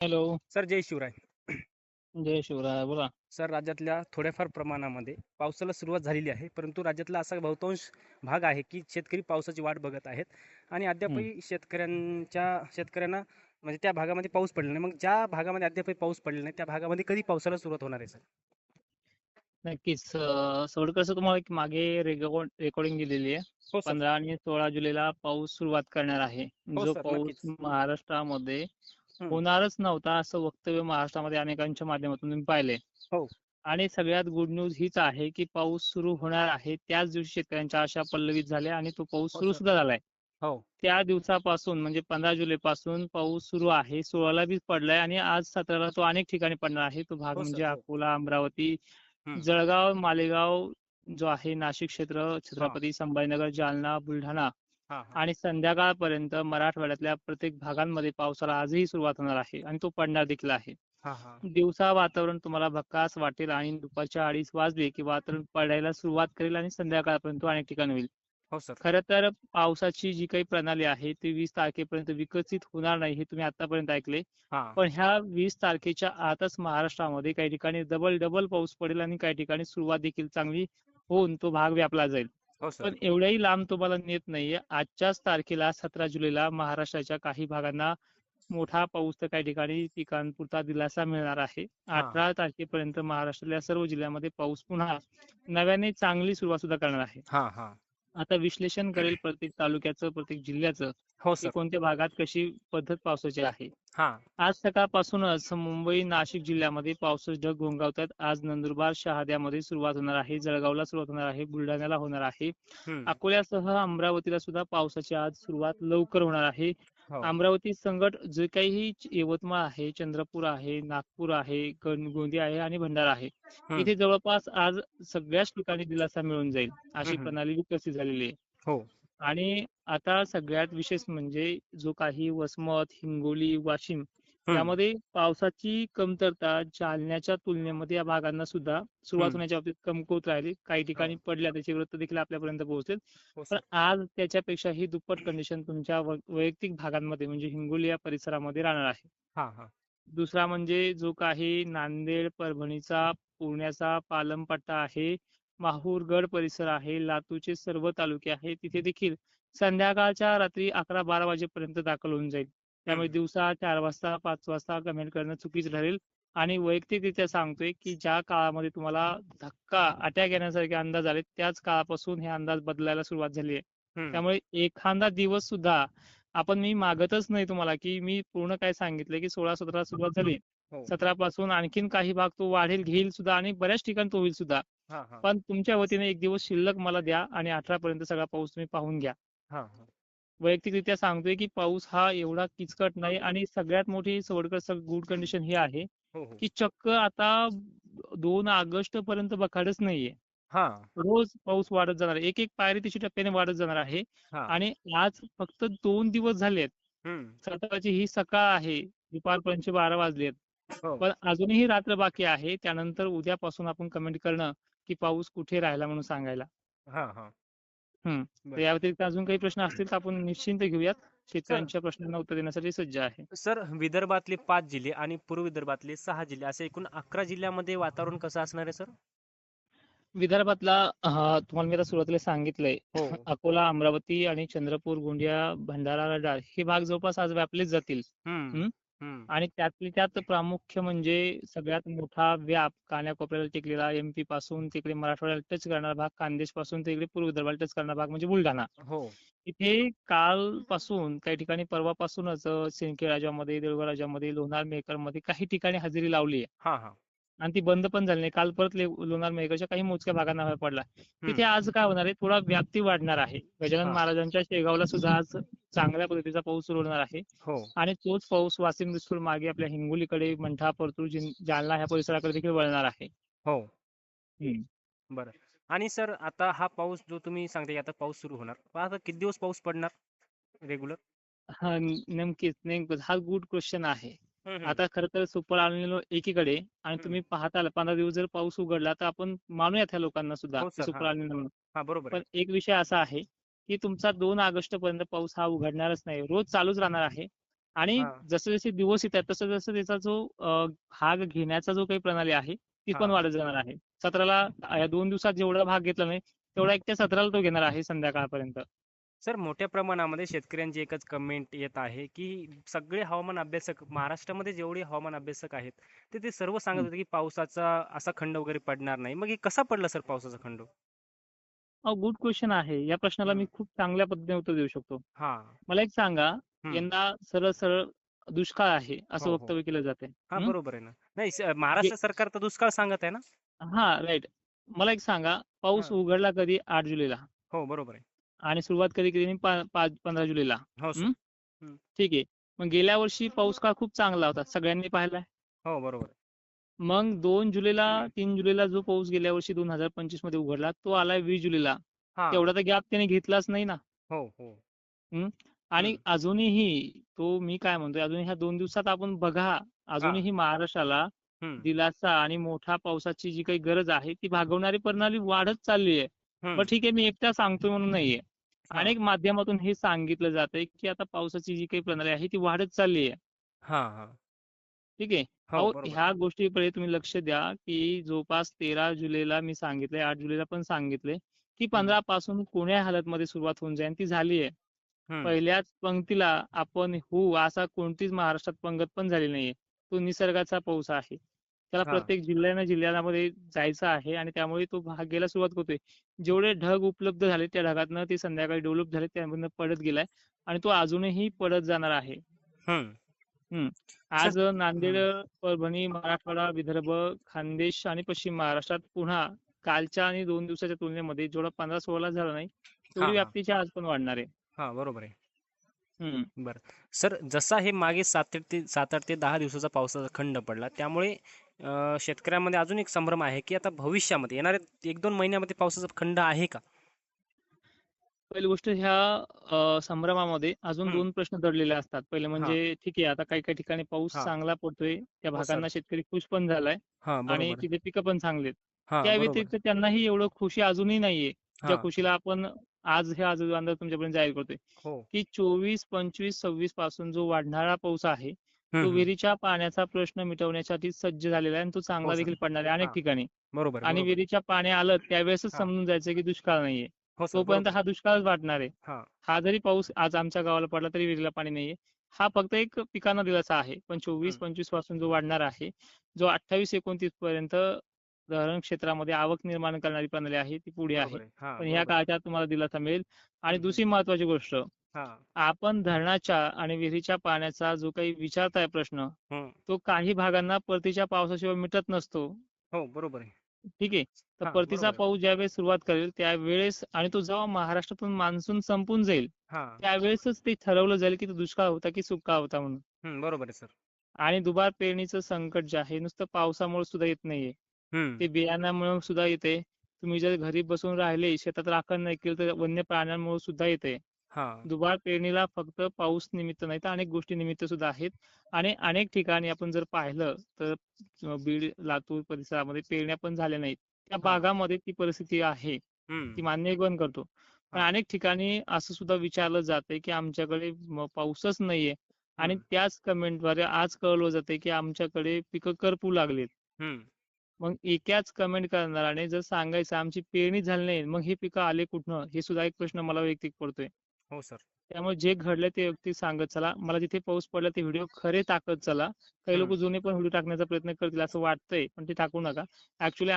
Hello. Sir जय शिवराय. जय शिवराय. बोला. Sir राज्यातल्या थोड्याफार प्रमाणामध्ये पावसाला सुरुवात झालेली आहे, परंतु राज्यातला असा बहुतांश भाग आहे की शेतकरी पावसाची वाट बघत आहेत आणि हं. अद्यापही शेतकऱ्यांना म्हणजे त्या भागामध्ये पाऊस पडला नाही. मग ज्या भागामध्ये अद्यापही पाऊस पडला नाही त्या भागामध्ये कधी पावसाला सुरुवात होणार आहे सर? नक्कीच. सगळं कसं तुम्हाला एक मागे रेकॉर्डिंग दिलेली आहे. हो सर. 15 आणि 16 जुलैला पाऊस सुरुवात करणार आहे. हो जो सर, पाऊस नक्कीच. महाराष्ट्रामध्ये हं. होणारच नव्हता असं वक्तव्य महाराष्ट्रामध्ये अनेकांच्या माध्यमातून तुम्ही पाहिले. हो. आणि सगळ्यात गुड न्यूज हीच आहे की पाऊस सुरू होणार आहे. त्याच दिवशी शेतकऱ्यांच्या आशा पल्लवित झाल्या आणि तो पाऊस हो सुरू सर. सुद्धा झालाय. हो. त्या दिवसापासून म्हणजे 15 जुलैपासून पाऊस सुरू आहे. 16ला बी पडलाय आणि आज 17ला तो अनेक ठिकाणी पडणार आहे. तो भाग हो म्हणजे सर. हो. अकोला, अमरावती, हं. जळगाव, मालेगाव जो आहे, नाशिक क्षेत्र, हां. छत्रपती संभाजीनगर, जालना, बुलढाणा हां, हां. आणि संध्याकाळपर्यंत मराठवाड्यातल्या प्रत्येक भागांमध्ये पावसाला आजही सुरुवात होणार आहे आणि तो पडणार देखील आहे. हां, हां. दिवसा वातावरण तुम्हाला भकास वाटेल आणि दुपारच्या 2:30 वाजले की वातावरण पडायला सुरुवात करेल आणि संध्याकाळपर्यंत अनेक ठिकाणी होईल. हो सर. खरं तर पावसाची जी काही प्रणाली आहे ती 20 तारखेपर्यंत विकसित होणार नाही हे तुम्ही आतापर्यंत ऐकले. हां. पण ह्या 20 तारखेच्या आतच महाराष्ट्रामध्ये काही ठिकाणी डबल डबल पाऊस पडेल आणि काही ठिकाणी सुरुवात देखील चांगली होऊन तो भाग व्यापला जाईल. हो सर. पण एवढ्याही लांब तुम्हाला नेत नाहीये. आजच्याच तारखेला 17 जुलैला महाराष्ट्राच्या काही भागांना मोठा पाऊस तर काही ठिकाणी पिकांपुरता दिलासा मिळणार आहे. हां. 18 तारखेपर्यंत महाराष्ट्रातल्या सर्व जिल्ह्यामध्ये पाऊस पुन्हा नव्याने चांगली सुरुवात सुद्धा करणार आहे. हां, हां. आता विश्लेषण करेल प्रत्येक तालुक्याचं, प्रत्येक जिल्ह्याचं, हो की सर. कोणत्या भागात कशी पद्धत पावसाची आहे. हां. आज सकाळपासूनच मुंबई, नाशिक जिल्ह्यामध्ये पावसाचे ढग घोंघावतात. आज नंदुरबार, शहाद्यामध्ये सुरुवात होणार आहे. जळगावला सुरुवात होणार आहे. बुलढाण्याला होणार आहे. हं. अकोल्यासह अमरावतीला सुद्धा पावसाची आज सुरुवात लवकर होणार आहे. हो. अमरावती संगट जे काही यवतमाळ आहे, चंद्रपूर आहे, नागपूर आहे, गोंदिया आहे आणि भंडारा आहे. हं. इथे जवळपास आज सगळ्याच ठिकाणी दिलासा मिळून जाईल हं, अशी हं. प्रणाली विकसित झालेली आहे. हो. आणि आता सगळ्यात विशेष म्हणजे जो काही वसमत, हिंगोली, वाशिम हं. यामध्ये पावसाची कमतरता जालन्याच्या तुलनेमध्ये या भागांना सुद्धा सुरुवात हं. होण्याच्या बाबतीत कमकुवत राहिली. काही ठिकाणी हो. पडल्या त्याची वृत्त देखील आपल्यापर्यंत पोहोचेल. हो पण सर. आज त्याच्यापेक्षाही दुप्पट कंडिशन तुमच्या वैयक्तिक भागांमध्ये म्हणजे हिंगोली या परिसरामध्ये राहणार आहे. हां, हां. दुसरा म्हणजे जो काही नांदेड, परभणीचा, पुण्याचा पालम पट्टा आहे, माहूर गड परिसर आहे, लातूरचे सर्व तालुके आहेत, तिथे देखील संध्याकाळच्या रात्री 11-12 वाजेपर्यंत दाखल होऊन जाईल. हं. त्यामुळे दिवसा 4 वाजता, 5 वाजता कमेंट करणं चुकीचं ठरेल. आणि वैयक्तिकरित्या सांगतोय की ज्या काळामध्ये तुम्हाला धक्का, अटॅक येण्यासारखे अंदाज आले, त्याच काळापासून हे अंदाज बदलायला सुरुवात झाली आहे. हं. त्यामुळे एखादा दिवस सुद्धा मी मागतच नाही तुम्हाला, की मी पूर्ण काय सांगितलंय, की 16-17 सुरुवात झाली. हो. 17 पासून आणखीन काही भाग तो वाढेल, घेईल सुद्धा आणि बऱ्याच ठिकाणी तो होईल सुद्धा. हां, हां. पण तुमच्या वतीने एक दिवस शिल्लक मला द्या आणि 18 पर्यंत सगळा पाऊस तुम्ही पाहून घ्या. हां, हां. वैयक्तिकरित्या सांगतोय, की पाऊस हा एवढा किचकट नाही आणि सगळ्यात मोठी गुड कंडिशन ही आहे, हो, हो. की चक्क आता 2 ऑगस्ट पर्यंत बखाडच नाहीये. हां. रोज पाऊस वाढत जाणार आहे. एक-एक पायरी तिची टप्प्याने वाढत जाणार आहे. हां. आणि आज फक्त 2 दिवस झालेत. हं. सकाळची ही सकाळ आहे. दुपारपर्यंतचे 12 वाजलेत. हो. पण अजूनही रात्र बाकी आहे. त्यानंतर उद्यापासून आपण कमेंट करणं, की पाऊस कुठे राहिला म्हणून सांगायला. हां, हां. तर बरं. या व्यतिरिक्त अजून काही प्रश्न असतील तर आपण निश्चिंत घेऊयात. सर शेतकऱ्यांच्या प्रश्नांना उत्तर देण्यासाठी सज्ज आहे. सर विदर्भातले 5 जिल्हे आणि पूर्व विदर्भातले 6 जिल्हे असे एकूण 11 जिल्ह्यामध्ये वातावरण कसं असणार आहे सर? विदर्भातला तुम्हाला मी आता सुरुवातीला सांगितलंय. हो. अकोला, अमरावती आणि चंद्रपूर, गोंदिया, भंडारा, रडाळ हे भाग जवळपास आज व्यापलेच जातील. हं. हं. हं. आणि त्यातली त्यात प्रामुख्य म्हणजे सगळ्यात मोठा व्याप कान्याकोपऱ्याला टेकलेला एमपी पासून तिकडे मराठवाड्याला टच करणारा भाग, खानदेश पासून तिकडे पूर्व विदर्भाला टच करणारा भाग म्हणजे बुलढाणा. हो. इथे कालपासून काही ठिकाणी परवापासूनच सिंदखेड राजामध्ये, देऊळगाव राजामध्ये, लोणार मेहकरमध्ये काही ठिकाणी हजेरी लावली आहे. हां, हां. आणि ती बंद पण झाली नाही. काल परत लोणार मेहकरच्या काही मोजक्या भागांना बाहेर पडला. हं. तिथे आज काय होणार आहे, थोडा व्याप्ती वाढणार आहे. गजानन हां. महाराजांच्या शेगावला सुद्धा आज चांगल्या पद्धतीचा पाऊस सुरू होणार आहे. हो. आणि तोच पाऊस वाशिम दिसतूर मागे आपल्या हिंगोलीकडे, मंठा, परतूर, जालना ह्या परिसराकडे देखील वळणार आहे. हो. हम्म. बरं. आणि सर आता हा पाऊस जो तुम्ही सांगताय, आता पाऊस सुरू होणार. पण आता किती दिवस पाऊस पडणार रेग्युलर? हा नेमकंच हा गुड क्वेश्चन आहे. हं, हं. आता खरं तर सुपर एलिनो एकीकडे आणि हं. तुम्ही पाहताल 15 दिवस जर पाऊस उघडला तर आपण मानूयात ह्या लोकांना सुद्धा हो की सर. सुपर हां. एलिनो म्हणून. हां, बरोबर आहे. पण एक विषय असा आहे की तुमचा 2 ऑगस्ट पर्यंत पाऊस हा उघडणारच नाही. रोज चालूच राहणार आहे. आणि हा जसे जसे दिवस येत आहेत तसं तसं त्याचा जो भाग घेण्याचा जो काही प्रणाली आहे ती हा पण वाढत जाणार आहे. सत्राला या 2 दिवसात जेवढा भाग घेतला नाही तेवढा एक त्या सत्राला तो घेणार आहे संध्याकाळपर्यंत. सर, मोठ्या प्रमाणामध्ये शेतकऱ्यांची एकच कमेंट येत आहे, की सगळे हवामान अभ्यासक महाराष्ट्रामध्ये जेवढे हवामान अभ्यासक आहेत, ते सर्व सांगत होते, की पावसाचा असा खंड वगैरे पडणार नाही. मग हे कसा पडला सर पावसाचा खंड? गुड क्वेश्चन आहे. या प्रश्नाला हं. मी खूप चांगल्या पद्धतीने उत्तर देऊ शकतो. हां. मला एक सांगा, हं. यंदा सरळ सरळ दुष्काळ आहे असं हो, हो. वक्तव्य केलं जाते. हां, बरोबर आहे ना. नाही, महाराष्ट्र सरकार तर दुष्काळ सांगत आहे ना? हा, राईट. मला एक सांगा, पाऊस हां. उघडला कधी 8 जुलैला हो, बरोबर आहे. आणि सुरुवात कधी केली 15 जुलैला. हो सर. हं? हं. ठीक आहे. मग गेल्या वर्षी पाऊस काळ खूप चांगला होता, सगळ्यांनी पाहिलाय. हो, बरोबर आहे. मग 2 जुलैला 3 जुलैला जो पाऊस गेल्या वर्षी 2025 मध्ये उघडला तो आलाय 20 जुलैला. हां. तेवढा तर गॅप त्याने घेतलाच नाही ना. हो, हो. हं? आणि हं. अजूनही तो मी काय म्हणतोय, अजूनही ह्या 2 दिवसात आपण बघा, हां. अजूनही महाराष्ट्राला हं. दिलासा आणि मोठ्या पावसाची जी काही गरज आहे ती भागवणारी प्रणाली वाढत चालली आहे. हं. बरं ठीक आहे, मी एकटा सांगतोय म्हणून नाहीये. हां. अनेक माध्यमातून हे सांगितलं जातंय की आता पावसाची जी काही प्रणाली आहे ती वाढत चालली आहे. हां, हां. ठीक आहे. हो, अहो, बरोबर आहे. ह्या गोष्टीकडे तुम्ही लक्ष द्या, की जवळपास 13 जुलैला मी सांगितलंय, 8 जुलैला पण सांगितलंय, की हं. 15 पासून कोण्या हालतमध्ये सुरुवात होऊन जाईल ती झाली आहे. हं. पहिल्याच पंक्तीला आपण असा कोणतीच महाराष्ट्रात पंगत पण झाली नाहीये. तो निसर्गाचा पाऊस आहे. त्याला हां. प्रत्येक जिल्ह्यामध्ये जायचं आहे आणि त्यामुळे तो भाग घ्यायला सुरुवात करतोय. जेवढे ढग उपलब्ध झाले त्या ढगातनं ते संध्याकाळी डेव्हलप झाले त्यामधनं पडत गेलाय आणि तो अजूनही पडत जाणार आहे. हं. हं. सर. आज नांदेड, हं. परभणी, मराठवाडा, विदर्भ, खानदेश आणि पश्चिम महाराष्ट्रात पुन्हा कालच्या आणि 2 दिवसाच्या तुलनेमध्ये जेवढा 15-16 झाला नाही, तेवढी हां, हां. व्याप्तीची आज पण वाढणार आहे. हां, बरोबर आहे. हं. बरं. सर, जसा हे मागे 7-8 ते 10 दिवसाचा पावसाचा खंड पडला, त्यामुळे शेतकऱ्यांमध्ये अजून एक संभ्रम आहे, की आता भविष्यामध्ये येणाऱ्या 1-2 महिन्यामध्ये पावसाचा खंड आहे का? पहिली गोष्ट ह्या संभ्रमामध्ये अजून हं. 2 प्रश्न दडलेले असतात. पहिले हां. म्हणजे ठीक आहे, आता काही काही ठिकाणी पाऊस हां. चांगला पडतोय. त्या हो सर. भागांना शेतकरी खुश पण झालाय हां, आणि बरोबर आहे. तिथे पिकं पण चांगली आहेत. हां, त्या बरोबर आहे. व्यतिरिक्त त्यांनाही एवढं खुशी अजूनही नाहीये. ज्या हां. खुशीला आपण आज अंदाज तुमच्यापर्यंत जाहीर करतोय, हो. की 24, 25, 26 पासून जो वाढणारा पाऊस आहे, हं, तो हं. विहिरीच्या पाण्याचा प्रश्न मिटवण्यासाठी सज्ज झालेला आहे आणि तो हो चांगला सर. देखील पडणार आहे अनेक हां. ठिकाणी. बरोबर आहे, आणि बरोबर आहे. विहिरीच्या पाणी आलं त्यावेळेसच हां. समजून जायचं की दुष्काळ नाहीये. हो सर, तोपर्यंत बरोबर आहे. हा दुष्काळच वाटणार आहे. हां. हा जरी पाऊस आज आमच्या गावाला पडला तरी विहिरीला पाणी नाहीये. हा फक्त एक पिकांना दिलासा आहे. पण हं. 24-25 पासून जो वाढणार आहे, जो 28-29 पर्यंत धरण क्षेत्रामध्ये आवक निर्माण करणारी प्रणाली आहे, ती पुढे आहे. बरोबर आहे. हां, पण ह्या बरोबर आहे. काळात तुम्हाला दिलासा मिळेल. आणि हं, हं. दुसरी महत्त्वाची गोष्ट, हां. आपण धरणाच्या आणि विहिरीच्या पाण्याचा जो काही विचारताय प्रश्न, हं. तो काही भागांना परतीच्या पावसाशिवाय मिटत नसतो. हो, बरोबर आहे. ठीक आहे. तर हां, परतीचा बरोबर आहे. पाऊस ज्यावेळेस सुरुवात करेल त्यावेळेस आणि तो जेव्हा महाराष्ट्रातून मान्सून संपून जाईल, हां. त्यावेळेसच ते ठरवलं जाईल की तो दुष्काळ होता की सुकाळ होता म्हणून. हं, बरोबर आहे सर. आणि दुबार पेरणीचं संकट जे आहे नुसतं पावसामुळे सुद्धा येत नाहीये. हं. ते बियाण्यामुळे सुद्धा येते. तुम्ही जर घरी बसून राहिले, शेतात राखण नाही केलं तर वन्य प्राण्यांमुळे सुद्धा येते. हां. दुबार पेरणीला फक्त पाऊस निमित्त नाही तर अनेक गोष्टी निमित्त सुद्धा आहेत. आणि अनेक ठिकाणी आपण जर पाहिलं तर बीड, लातूर परिसरामध्ये पेरण्या पण झाल्या नाहीत. त्या हां. भागामध्ये ती परिस्थिती आहे. हं. ती मान्य पण करतो. पण हां. अनेक ठिकाणी असं सुद्धा विचारलं जातंय की आमच्याकडे पाऊसच नाहीये. आणि हं. त्याच कमेंटद्वारे आज कळवलं जातंय की आमच्याकडे पिकं करपू लागलेत. हं. मग एकाच कमेंट करणाऱ्याने जर सांगायचं आमची पेरणी झाली नाही, मग हे पिकं आले कुठनं? हे सुद्धा एक प्रश्न मला वैयक्तिक पडतोय. हो सर. त्यामुळे जे घडलंय ते व्यक्ती सांगत चला. मला जिथे पाऊस पडला ते व्हिडिओ खरे टाकत चला. काही हं. लोक जुने पण व्हिडिओ टाकण्याचा प्रयत्न करतील असं वाटतंय, पण ते टाकू नका. ऍक्च्युअली